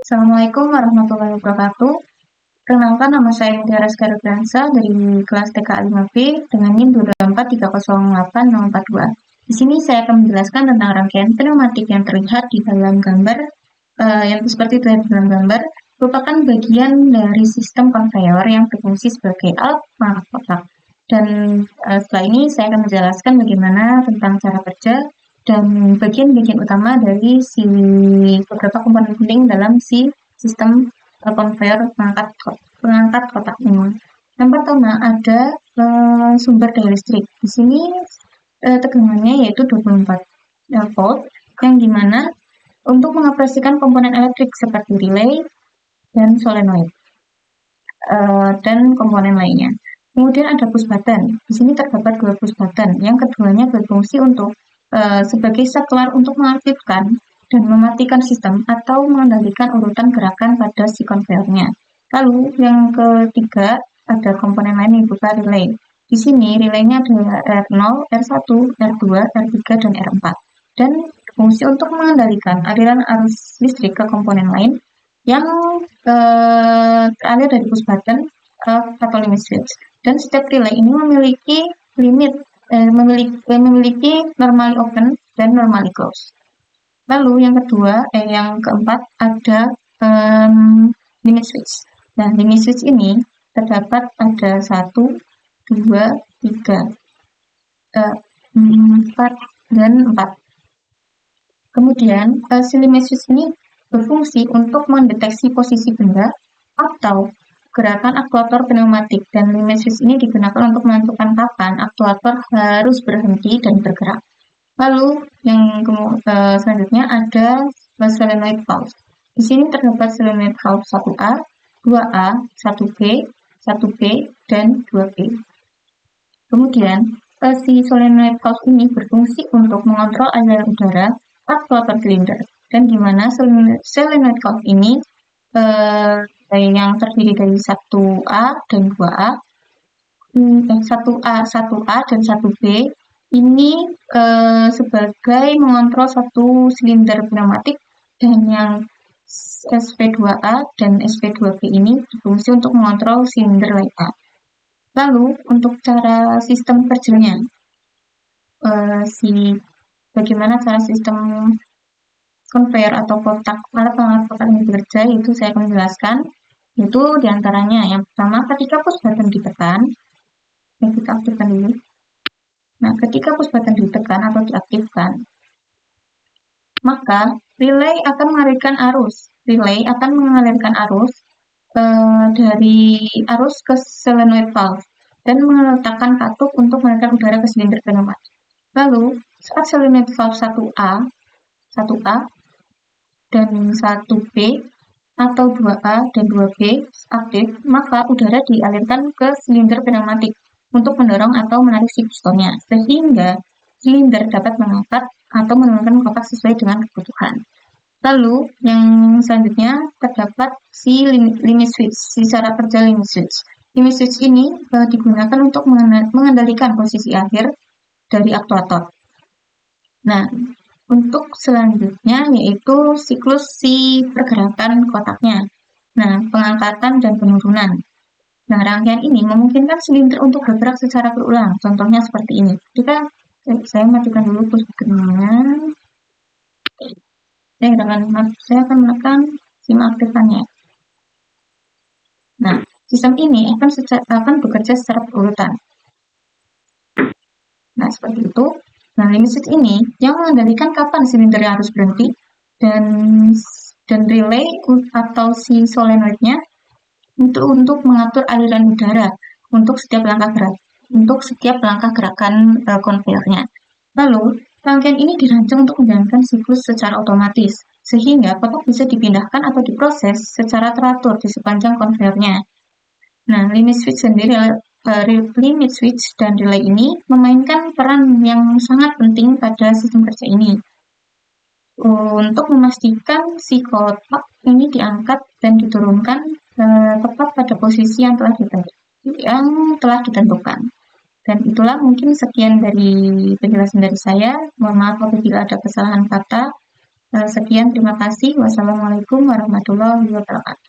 Assalamualaikum warahmatullahi wabarakatuh. Perkenalkan, nama saya Mutiara Skarupiansa dari kelas TKA 5B dengan NIM 224308042. Di sini saya akan menjelaskan tentang rangkaian pneumatik yang terlihat di dalam gambar, yang seperti itu di dalam gambar, merupakan bagian dari sistem konveyor yang berfungsi sebagai alat pengangkat kotak. Dan setelah ini saya akan menjelaskan bagaimana tentang cara kerja dan bagian-bagian utama dari beberapa komponen penting dalam sistem konveyor pengangkat kotak ini. Yang pertama ada sumber daya listrik. Di sini tegangannya yaitu 24 volt, yang dimana untuk mengoperasikan komponen elektrik seperti relay dan solenoid dan komponen lainnya. Kemudian ada push button. Di sini terdapat 2 push button. Yang keduanya berfungsi untuk sebagai saklar untuk mengaktifkan dan mematikan sistem atau mengendalikan urutan gerakan pada si konveyornya. Lalu yang ketiga ada komponen lain yang berupa relay. Di sini relaynya adalah R0, R1, R2, R3, dan R4. Dan berfungsi untuk mengendalikan aliran arus listrik ke komponen lain yang terakhir dari push button atau limit switch. Dan setiap relay ini memiliki memiliki normally open dan normally close. Lalu yang keempat ada limit switch. Nah, limit switch ini terdapat ada 1, 2, 3, 4, dan 4. Kemudian si limit switch ini berfungsi untuk mendeteksi posisi benda atau gerakan aktuator pneumatik, dan limit switch ini digunakan untuk menentukan kapan aktuator harus berhenti dan bergerak. Lalu yang selanjutnya ada solenoid valve. Di sini terdapat solenoid valve 1A, 2A, 1B, 1B, dan 2B. Kemudian si solenoid valve ini berfungsi untuk mengontrol aliran udara aktuator silinder, dan di mana solenoid valve ini yang terdiri dari 1A dan 2A, 1A dan 1B ini sebagai mengontrol satu silinder pneumatik, dan yang SP2A dan SP2B ini berfungsi untuk mengontrol silinder lainnya. Lalu untuk cara sistem kerjanya, bagaimana cara sistem konveyor atau kotak alat pengangkat kotak ini bekerja, itu saya akan menjelaskan. Itu diantaranya yang pertama, ketika push button ditekan, kita aktifkan dulu. Nah, ketika push button ditekan atau diaktifkan, maka relay akan mengalirkan arus. Dari arus ke solenoid valve dan meletakkan katup untuk mengalirkan udara ke silinder pneumatik. Lalu, saat solenoid valve 1A dan 1B atau 2A dan 2B aktif, maka udara dialirkan ke silinder pneumatik untuk mendorong atau menarik si pistonnya, sehingga silinder dapat mengangkat atau menurunkan kotak sesuai dengan kebutuhan. Lalu yang selanjutnya terdapat si limit switch, si cara kerja limit switch. Limit switch ini digunakan untuk mengendalikan posisi akhir dari aktuator. Nah, untuk selanjutnya yaitu siklus si pergerakan kotaknya. Nah, pengangkatan dan penurunan. Nah, rangkaian ini memungkinkan silinder untuk bergerak secara berulang. Contohnya seperti ini. Saya matikan dulu push button-nya. Saya akan menekan SIM aktifkannya. Nah, sistem ini akan bekerja secara berurutan. Nah, seperti itu. Nah, limit switch ini yang mengendalikan kapan silinder harus berhenti, dan relay atau si solenoidnya untuk mengatur aliran udara untuk setiap langkah gerakan konveyornya. Lalu, rangkaian ini dirancang untuk menjalankan siklus secara otomatis, sehingga kotak bisa dipindahkan atau diproses secara teratur di sepanjang konveyornya. Nah, limit switch dan relay ini memainkan peran yang sangat penting pada sistem kerja ini untuk memastikan si kotak ini diangkat dan diturunkan tepat pada posisi yang telah ditentukan. Dan itulah mungkin sekian dari penjelasan dari saya. Mohon maaf apabila ada kesalahan kata. Sekian, terima kasih. Wassalamualaikum warahmatullahi wabarakatuh.